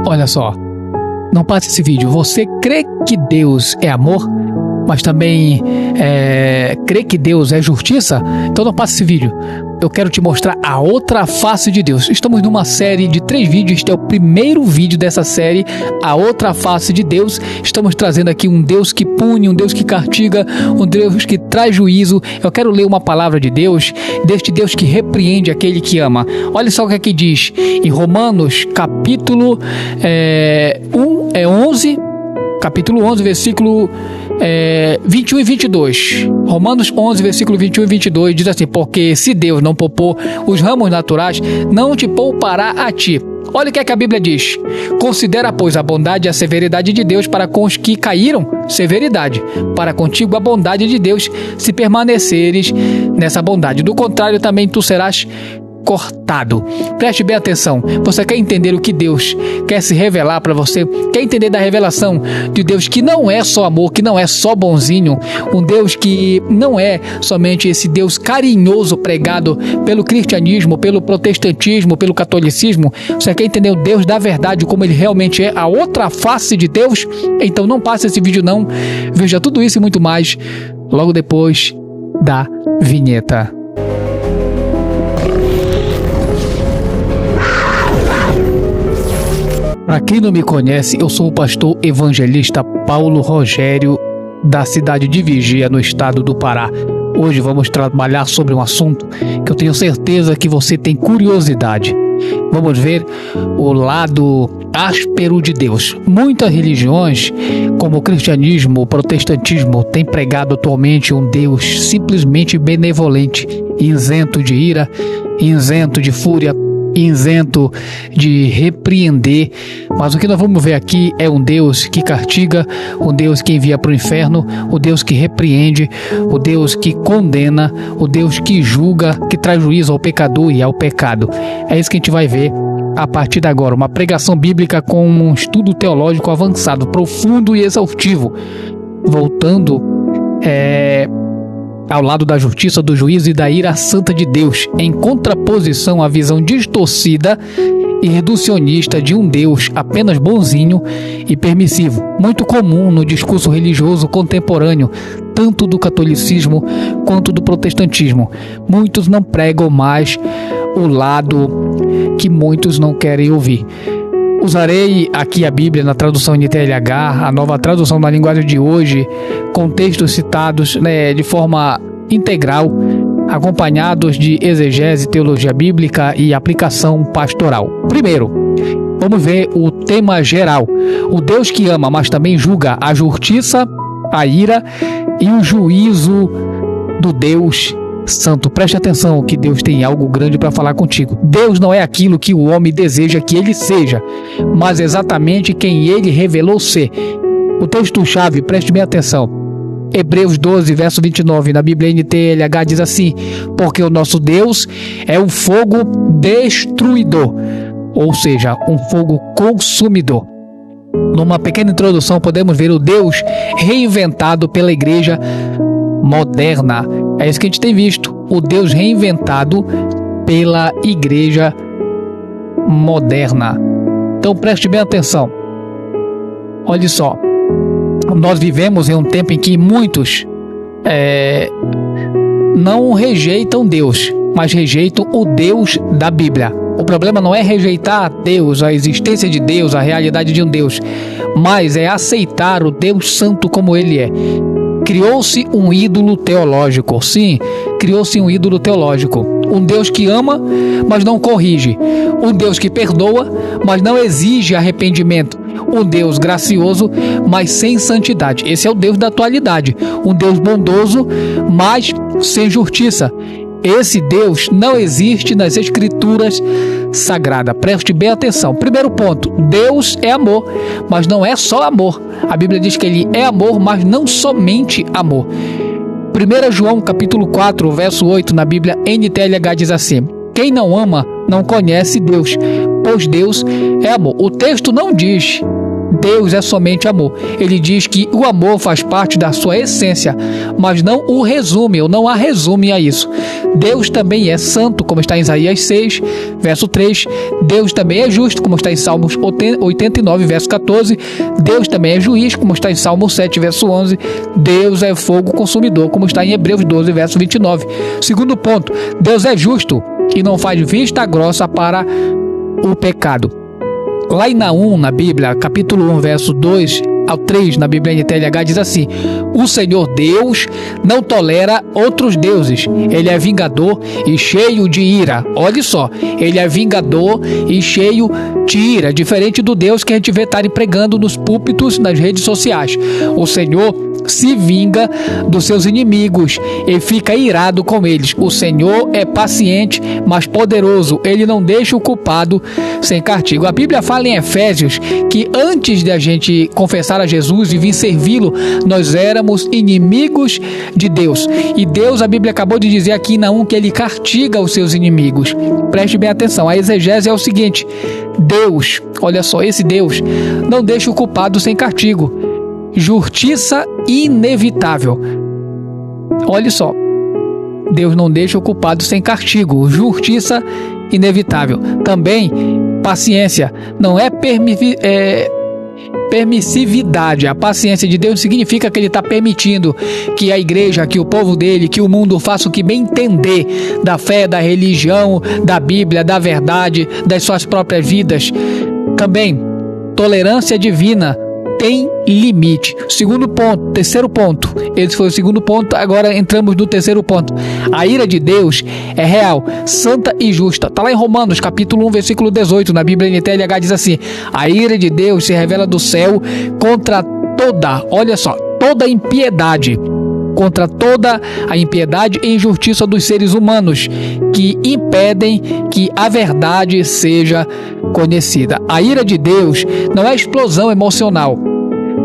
Olha só, não passe esse vídeo. Você crê que Deus é amor, mas também crê que Deus é justiça? Então não passe esse vídeo. Eu quero te mostrar a outra face de Deus. Estamos numa série de 3 vídeos. Este é o primeiro vídeo dessa série, a outra face de Deus. Estamos trazendo aqui um Deus que pune, um Deus que castiga, um Deus que traz juízo. Eu quero ler uma palavra de Deus, deste Deus que repreende aquele que ama. Olha só o que aqui diz em Romanos capítulo 11, capítulo 11, versículo 21 e 22. Romanos 11, versículo 21 e 22 diz assim: porque se Deus não poupou os ramos naturais, não te poupará a ti. Olha o que é que a Bíblia diz: considera, pois, a bondade e a severidade de Deus para com os que caíram, severidade, para contigo a bondade de Deus, se permaneceres nessa bondade. Do contrário, também tu serás cortado. Preste bem atenção. Você quer entender o que Deus quer se revelar para você? Quer entender da revelação de Deus que não é só amor, que não é só bonzinho, um Deus que não é somente esse Deus carinhoso pregado pelo cristianismo, pelo protestantismo, pelo catolicismo? Você quer entender o Deus da verdade, como ele realmente é, a outra face de Deus? Então não passe esse vídeo não. Veja tudo isso e muito mais logo depois da vinheta. Para quem não me conhece, eu sou o pastor evangelista Paulo Rogério, da cidade de Vigia, no estado do Pará. Hoje vamos trabalhar sobre um assunto que eu tenho certeza que você tem curiosidade. Vamos ver o lado áspero de Deus. Muitas religiões, como o cristianismo, o protestantismo, têm pregado atualmente um Deus simplesmente benevolente, isento de ira, isento de fúria, isento de repreender. Mas o que nós vamos ver aqui é um Deus que castiga, um Deus que envia para o inferno, o Deus que repreende, o Deus que condena, o Deus que julga, que traz juízo ao pecador e ao pecado. É isso que a gente vai ver a partir de agora, uma pregação bíblica com um estudo teológico avançado, profundo e exaustivo, voltando ao lado da justiça, do juízo e da ira santa de Deus, em contraposição à visão distorcida e reducionista de um Deus apenas bonzinho e permissivo, muito comum no discurso religioso contemporâneo, tanto do catolicismo quanto do protestantismo. Muitos não pregam mais o lado que muitos não querem ouvir. Usarei aqui a Bíblia na tradução NTLH, a nova tradução na linguagem de hoje, com textos citados de forma integral, acompanhados de exegese, teologia bíblica e aplicação pastoral. Primeiro, vamos ver o tema geral. O Deus que ama, mas também julga, a justiça, a ira e o juízo do Deus Santo. Preste atenção que Deus tem algo grande para falar contigo. Deus não é aquilo que o homem deseja que ele seja, mas exatamente quem ele revelou ser. O texto-chave, preste bem atenção. Hebreus 12, verso 29, na Bíblia NTLH diz assim: porque o nosso Deus é um fogo destruidor, ou seja, um fogo consumidor. Numa pequena introdução, podemos ver o Deus reinventado pela igreja moderna. É isso que a gente tem visto, o Deus reinventado pela igreja moderna. Então preste bem atenção. Olha só, nós vivemos em um tempo em que muitos não rejeitam Deus, mas rejeitam o Deus da Bíblia. O problema não é rejeitar Deus, a existência de Deus, a realidade de um Deus, mas é aceitar o Deus Santo como ele é. Criou-se um ídolo teológico. Sim, criou-se um ídolo teológico. Um Deus que ama, mas não corrige. Um Deus que perdoa, mas não exige arrependimento. Um Deus gracioso, mas sem santidade. Esse é o Deus da atualidade. Um Deus bondoso, mas sem justiça. Esse Deus não existe nas Escrituras Sagradas. Preste bem atenção. Primeiro ponto: Deus é amor, mas não é só amor. A Bíblia diz que ele é amor, mas não somente amor. 1 João capítulo 4, verso 8, na Bíblia NTLH diz assim: quem não ama não conhece Deus, pois Deus é amor. O texto não diz Deus é somente amor. Ele diz que o amor faz parte da sua essência, mas não o resume, ou não a resume a isso. Deus também é santo, como está em Isaías 6, verso 3. Deus também é justo, como está em Salmos 89, verso 14. Deus também é juiz, como está em Salmo 7, verso 11. Deus é fogo consumidor, como está em Hebreus 12, verso 29. Segundo ponto, Deus é justo e não faz vista grossa para o pecado. Lá em Naum, na Bíblia, capítulo 1, verso 2 ao 3, na Bíblia NTLH, diz assim: o Senhor Deus não tolera outros deuses. Ele é vingador e cheio de ira. Olha só, ele é vingador e cheio de ira, diferente do Deus que a gente vê estarem pregando nos púlpitos, nas redes sociais. O Senhor se vinga dos seus inimigos e fica irado com eles. O Senhor é paciente, mas poderoso. Ele não deixa o culpado sem castigo. A Bíblia fala em Efésios que antes de a gente confessar a Jesus e vir servi-lo, nós éramos inimigos de Deus. E Deus, a Bíblia acabou de dizer aqui em Naum, que ele castiga os seus inimigos. Preste bem atenção, a exegese é o seguinte: Deus, olha só, esse Deus não deixa o culpado sem castigo. Justiça inevitável. Olha só, Deus não deixa o culpado sem castigo. Justiça inevitável. Também paciência. Não é permissividade. A paciência de Deus significa que ele está permitindo que a igreja, que o povo dele, que o mundo faça o que bem entender da fé, da religião, da Bíblia, da verdade, das suas próprias vidas. Também tolerância divina tem limite. Segundo ponto, terceiro ponto. Esse foi o segundo ponto, agora entramos no terceiro ponto. A ira de Deus é real, santa e justa. Está lá em Romanos, capítulo 1, versículo 18, na Bíblia NTLH, diz assim: a ira de Deus se revela do céu contra toda, olha só, toda impiedade, contra toda a impiedade e injustiça dos seres humanos que impedem que a verdade seja conhecida. A ira de Deus não é explosão emocional,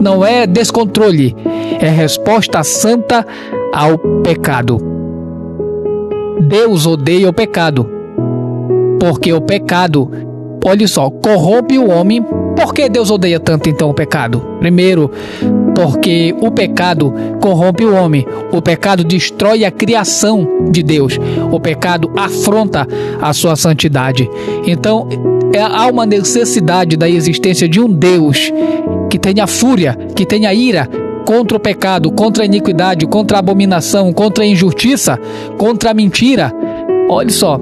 não é descontrole, é resposta santa ao pecado. Deus odeia o pecado, porque o pecado, olha só, corrompe o homem. Por que Deus odeia tanto então o pecado? Primeiro, porque o pecado corrompe o homem. O pecado destrói a criação de Deus. O pecado afronta a sua santidade. Então, há uma necessidade da existência de um Deus que tenha fúria, que tenha ira contra o pecado, contra a iniquidade, contra a abominação, contra a injustiça, contra a mentira. Olha só.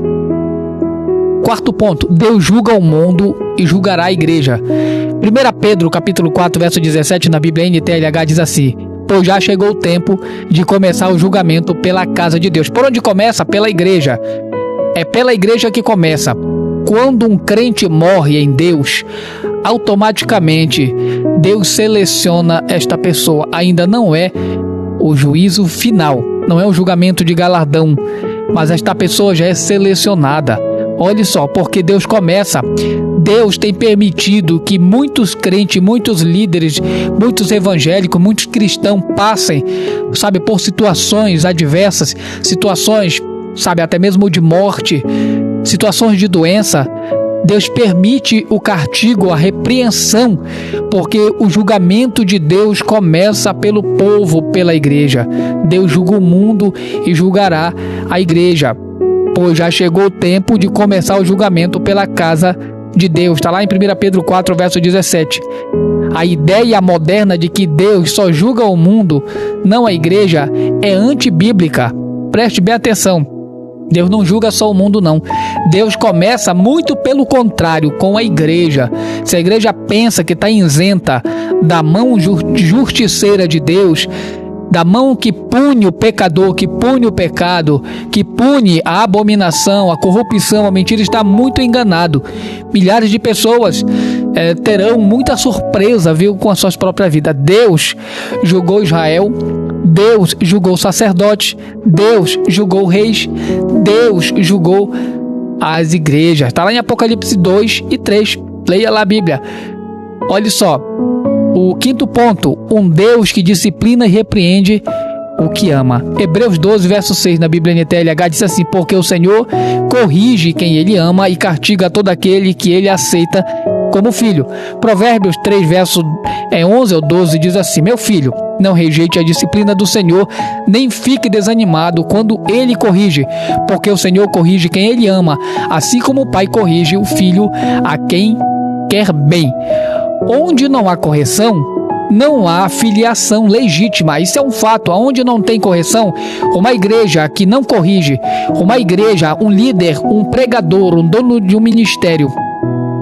Quarto ponto, Deus julga o mundo e julgará a igreja. 1 Pedro, capítulo 4, verso 17, na Bíblia NTLH, diz assim: pois já chegou o tempo de começar o julgamento pela casa de Deus. Por onde começa? Pela igreja. É pela igreja que começa. Quando um crente morre em Deus, automaticamente Deus seleciona esta pessoa. Ainda não é o juízo final, não é o julgamento de galardão, mas esta pessoa já é selecionada. Olha só, porque Deus começa. Deus tem permitido que muitos crentes, muitos líderes, muitos evangélicos, muitos cristãos passem, sabe, por situações adversas, situações, sabe, até mesmo de morte, situações de doença. Deus permite o castigo, a repreensão, porque o julgamento de Deus começa pelo povo, pela igreja. Deus julga o mundo e julgará a igreja. Pois já chegou o tempo de começar o julgamento pela casa de Deus. Está lá em 1 Pedro 4, verso 17. A ideia moderna de que Deus só julga o mundo, não a igreja, é antibíblica. Preste bem atenção. Deus não julga só o mundo, não. Deus começa muito pelo contrário, com a igreja. Se a igreja pensa que está isenta da mão justiceira de Deus, da mão que pune o pecador, que pune o pecado, que pune a abominação, a corrupção, a mentira, está muito enganado. Milhares de pessoas terão muita surpresa, viu, com as suas próprias vidas. Deus julgou Israel, Deus julgou sacerdotes, Deus julgou reis, Deus julgou as igrejas. Está lá em Apocalipse 2 e 3. Leia lá a Bíblia. Olha só. O quinto ponto, um Deus que disciplina e repreende o que ama. Hebreus 12, verso 6, na Bíblia NTLH, diz assim: porque o Senhor corrige quem ele ama e castiga todo aquele que ele aceita como filho. Provérbios 3, verso 11 ou 12 diz assim: meu filho, não rejeite a disciplina do Senhor, nem fique desanimado quando Ele corrige, porque o Senhor corrige quem Ele ama, assim como o pai corrige o filho a quem quer bem. Onde não há correção, não há filiação legítima. Isso é um fato. Onde não tem correção, uma igreja que não corrige, uma igreja, um líder, um pregador, um dono de um ministério,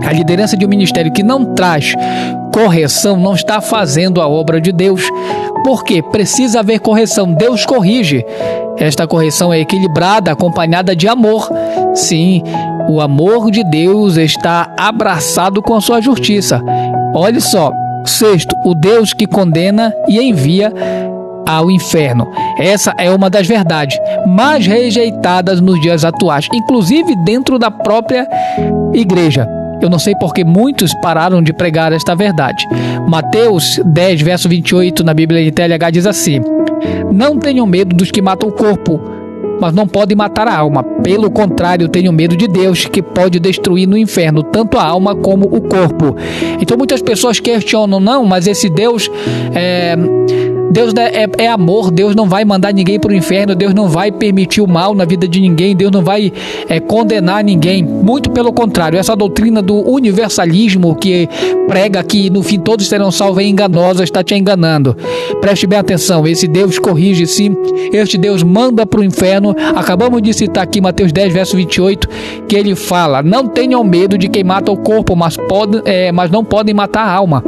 a liderança de um ministério que não traz correção, não está fazendo a obra de Deus. Porque precisa haver correção. Deus corrige. Esta correção é equilibrada, acompanhada de amor. Sim, o amor de Deus está abraçado com a sua justiça. Olha só. Sexto, o Deus que condena e envia ao inferno. Essa é uma das verdades mais rejeitadas nos dias atuais, inclusive dentro da própria igreja. Eu não sei porque muitos pararam de pregar esta verdade. Mateus 10, verso 28, na Bíblia NTLH diz assim: não tenham medo dos que matam o corpo, mas não podem matar a alma. Pelo contrário, tenho medo de Deus, que pode destruir no inferno tanto a alma como o corpo. Então muitas pessoas questionam: não, mas esse Deus é amor, Deus não vai mandar ninguém para o inferno, Deus não vai permitir o mal na vida de ninguém, Deus não vai condenar ninguém. Muito pelo contrário, essa doutrina do universalismo que prega que no fim todos serão salvos é enganosa, está te enganando. Preste bem atenção, esse Deus corrige sim, este Deus manda para o inferno. Acabamos de citar aqui Mateus 10, verso 28, que ele fala: não tenham medo de quem mata o corpo, mas não podem matar a alma.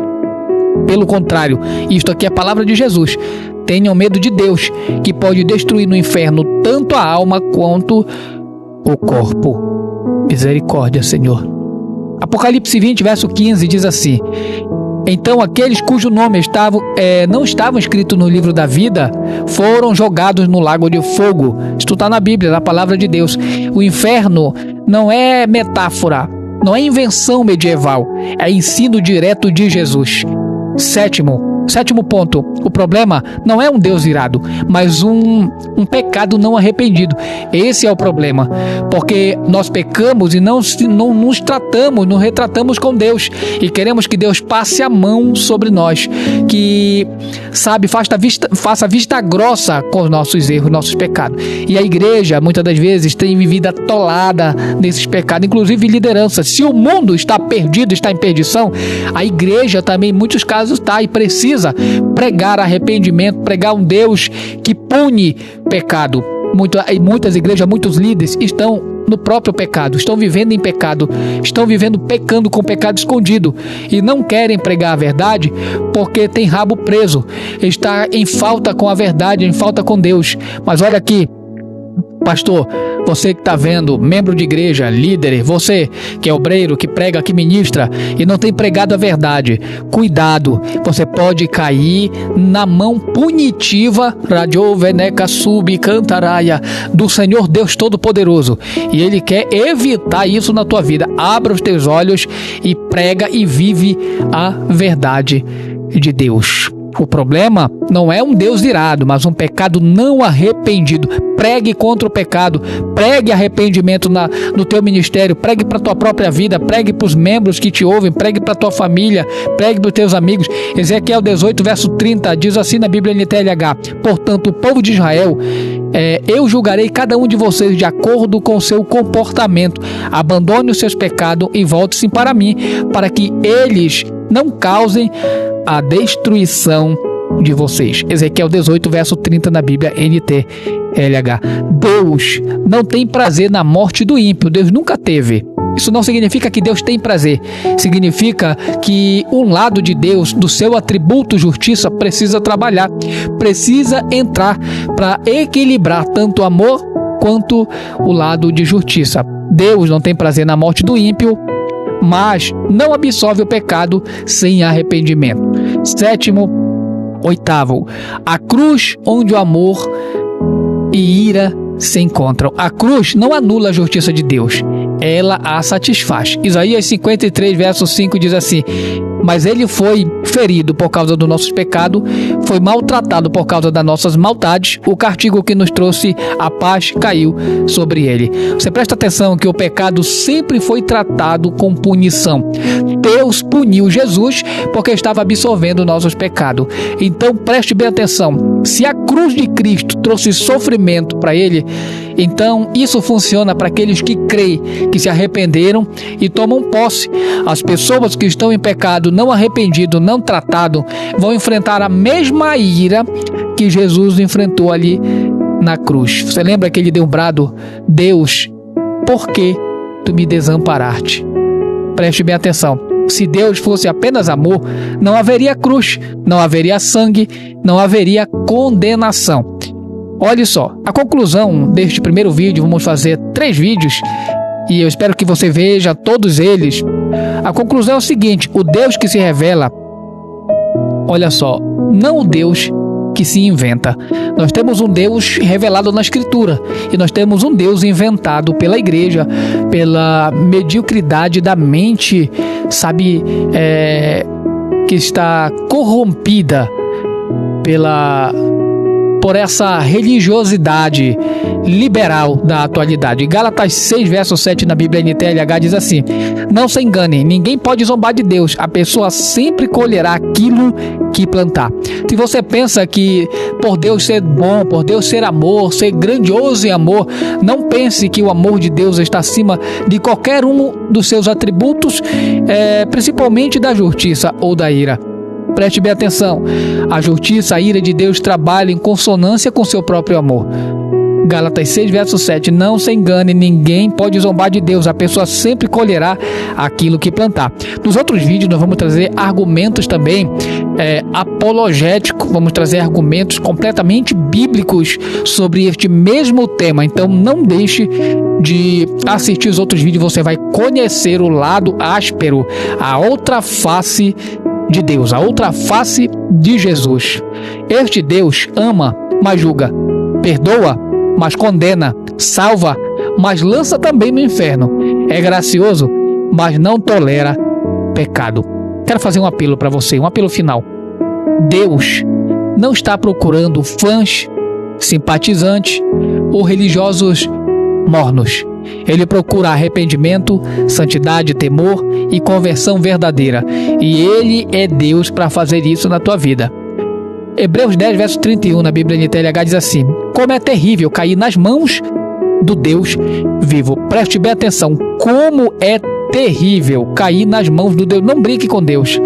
Pelo contrário, isto aqui é a palavra de Jesus. Tenham medo de Deus, que pode destruir no inferno tanto a alma quanto o corpo. Misericórdia, Senhor. Apocalipse 20, verso 15 diz assim: então aqueles cujo nome não estavam escritos no livro da vida foram jogados no lago de fogo. Isto está na Bíblia, na palavra de Deus. O inferno não é metáfora, não é invenção medieval, é ensino direto de Jesus. Sétimo ponto, o problema não é um Deus irado, mas um pecado não arrependido. Esse é o problema, porque nós pecamos e não nos tratamos, não retratamos com Deus, e queremos que Deus passe a mão sobre nós, que faça vista grossa com os nossos erros, nossos pecados. E a igreja muitas das vezes tem vivido atolada nesses pecados, inclusive liderança. Se o mundo está perdido, está em perdição, a igreja também em muitos casos está e precisa pregar arrependimento, pregar um Deus que pune pecado. Muitas igrejas, muitos líderes estão no próprio pecado, estão vivendo em pecado, estão vivendo pecando com pecado escondido e não querem pregar a verdade porque tem rabo preso, está em falta com a verdade, em falta com Deus. Mas olha aqui, pastor, você que está vendo, membro de igreja, líder, você que é obreiro, que prega, que ministra e não tem pregado a verdade, cuidado, você pode cair na mão punitiva do Senhor Deus Todo-Poderoso, e Ele quer evitar isso na tua vida. Abra os teus olhos e prega e vive a verdade de Deus. O problema não é um Deus irado, mas um pecado não arrependido. Pregue contra o pecado, pregue arrependimento no teu ministério, pregue para a tua própria vida, pregue para os membros que te ouvem, pregue para a tua família, pregue para os teus amigos. Ezequiel 18, verso 30, diz assim na Bíblia NTLH: portanto, o povo de Israel, eu julgarei cada um de vocês de acordo com o seu comportamento. Abandone os seus pecados e volte-se para mim, para que eles não causem a destruição de vocês. Ezequiel 18, verso 30 na Bíblia NTLH. Deus não tem prazer na morte do ímpio. Deus nunca teve. Isso não significa que Deus tem prazer. Significa que um lado de Deus, do seu atributo justiça, precisa trabalhar, precisa entrar para equilibrar tanto o amor quanto o lado de justiça. Deus não tem prazer na morte do ímpio, mas não absolve o pecado sem arrependimento. Oitavo, a cruz onde o amor e ira se encontram. A cruz não anula a justiça de Deus, ela a satisfaz. Isaías 53, verso 5 diz assim: mas ele foi ferido por causa dos nossos pecados, foi maltratado por causa das nossas maldades, o castigo que nos trouxe a paz caiu sobre ele. Você presta atenção que o pecado sempre foi tratado com punição. Deus puniu Jesus porque estava absorvendo nossos pecados. Então preste bem atenção. Se a cruz de Cristo trouxe sofrimento para ele, então isso funciona para aqueles que creem, que se arrependeram e tomam posse. As pessoas que estão em pecado, não arrependido, não tratado, vão enfrentar a mesma ira que Jesus enfrentou ali na cruz. Você lembra que ele deu um brado? Deus, por que tu me desamparaste? Preste bem atenção. Se Deus fosse apenas amor, não haveria cruz, não haveria sangue, não haveria condenação. Olha só, a conclusão deste primeiro vídeo, vamos fazer 3 vídeos e eu espero que você veja todos eles. A conclusão é o seguinte: o Deus que se revela, olha só, não o Deus que se inventa. Nós temos um Deus revelado na Escritura e nós temos um Deus inventado pela igreja, pela mediocridade da mente, sabe, que está corrompida por essa religiosidade liberal da atualidade. Gálatas 6, verso 7 na Bíblia NTLH diz assim: não se enganem, ninguém pode zombar de Deus, a pessoa sempre colherá aquilo que plantar. Se você pensa que por Deus ser bom, por Deus ser amor, ser grandioso em amor, não pense que o amor de Deus está acima de qualquer um dos seus atributos, principalmente da justiça ou da ira. Preste bem atenção, a justiça, a ira de Deus trabalham em consonância com seu próprio amor. Gálatas 6, verso 7, não se engane, ninguém pode zombar de Deus, a pessoa sempre colherá aquilo que plantar. Nos outros vídeos nós vamos trazer argumentos também apologéticos, vamos trazer argumentos completamente bíblicos sobre este mesmo tema, então não deixe de assistir os outros vídeos, você vai conhecer o lado áspero, a outra face de Deus, a outra face de Jesus. Este Deus ama, mas julga, perdoa, mas condena, salva, mas lança também no inferno. É gracioso, mas não tolera pecado. Quero fazer um apelo para você, um apelo final. Deus não está procurando fãs, simpatizantes ou religiosos mornos. Ele procura arrependimento, santidade, temor e conversão verdadeira. E Ele é Deus para fazer isso na tua vida. Hebreus 10, verso 31 na Bíblia NTLH diz assim: como é terrível cair nas mãos do Deus vivo. Preste bem atenção, como é terrível cair nas mãos do Deus. Não brinque com Deus.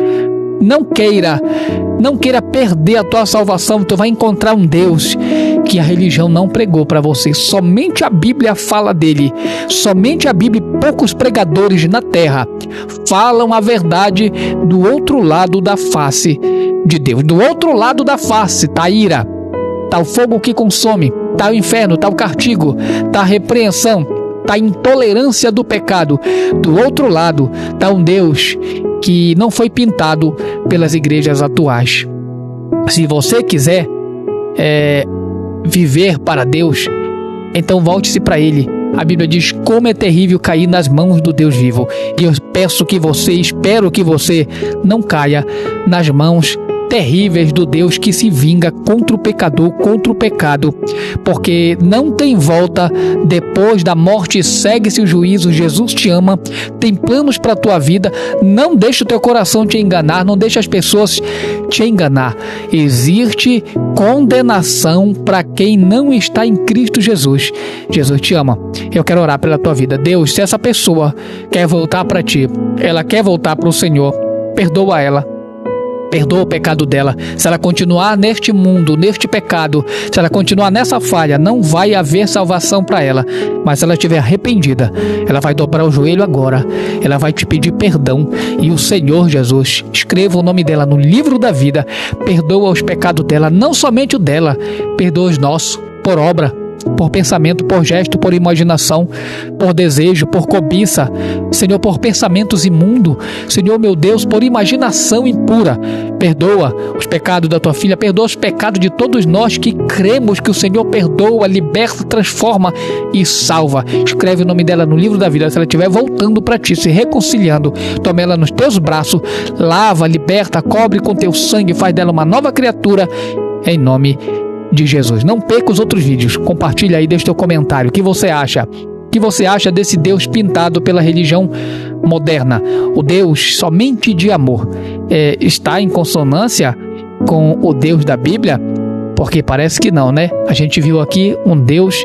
Não queira perder a tua salvação. Tu vai encontrar um Deus que a religião não pregou para você. Somente a Bíblia fala dele. Somente a Bíblia e poucos pregadores na terra falam a verdade do outro lado da face de Deus. Do outro lado da face está a ira, está o fogo que consome, está o inferno, está o castigo, está a repreensão, está a intolerância do pecado. Do outro lado está um Deus que não foi pintado pelas igrejas atuais. Se você quiser viver para Deus, então volte-se para Ele. A Bíblia diz como é terrível cair nas mãos do Deus vivo. E eu espero que você não caia nas mãos terríveis do Deus que se vinga contra o pecador, contra o pecado, porque não tem volta. Depois da morte segue-se o juízo. Jesus te ama, tem planos para a tua vida. Não deixe o teu coração te enganar, não deixe as pessoas te enganar. Existe condenação para quem não está em Cristo Jesus. Jesus te ama. Eu quero orar pela tua vida. Deus, se essa pessoa quer voltar para ti, ela quer voltar para o Senhor, perdoa ela. Perdoa o pecado dela. Se ela continuar neste mundo, neste pecado, se ela continuar nessa falha, não vai haver salvação para ela. Mas se ela estiver arrependida, ela vai dobrar o joelho agora. Ela vai te pedir perdão. E o Senhor Jesus, escreva o nome dela no livro da vida. Perdoa os pecados dela, não somente o dela. Perdoa os nossos, por obra, por pensamento, por gesto, por imaginação, por desejo, por cobiça, Senhor, por pensamentos imundos, Senhor meu Deus, por imaginação impura. Perdoa os pecados da tua filha, perdoa os pecados de todos nós que cremos que o Senhor perdoa, liberta, transforma e salva. Escreve o nome dela no livro da vida. Se ela estiver voltando para ti, se reconciliando, toma ela nos teus braços, lava, liberta, cobre com teu sangue, faz dela uma nova criatura, em nome de Jesus. Não perca os outros vídeos, compartilha aí, deixa teu comentário. O que você acha? O que você acha desse Deus pintado pela religião moderna? O Deus somente de amor está em consonância com o Deus da Bíblia? Porque parece que não, né? A gente viu aqui um Deus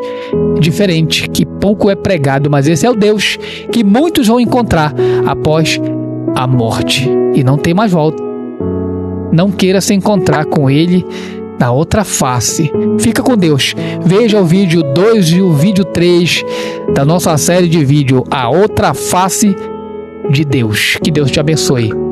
diferente, que pouco é pregado, mas esse é o Deus que muitos vão encontrar após a morte e não tem mais volta. Não queira se encontrar com Ele na outra face. Fica com Deus. Veja o vídeo 2 e o vídeo 3 da nossa série de vídeo A Outra Face de Deus. Que Deus te abençoe.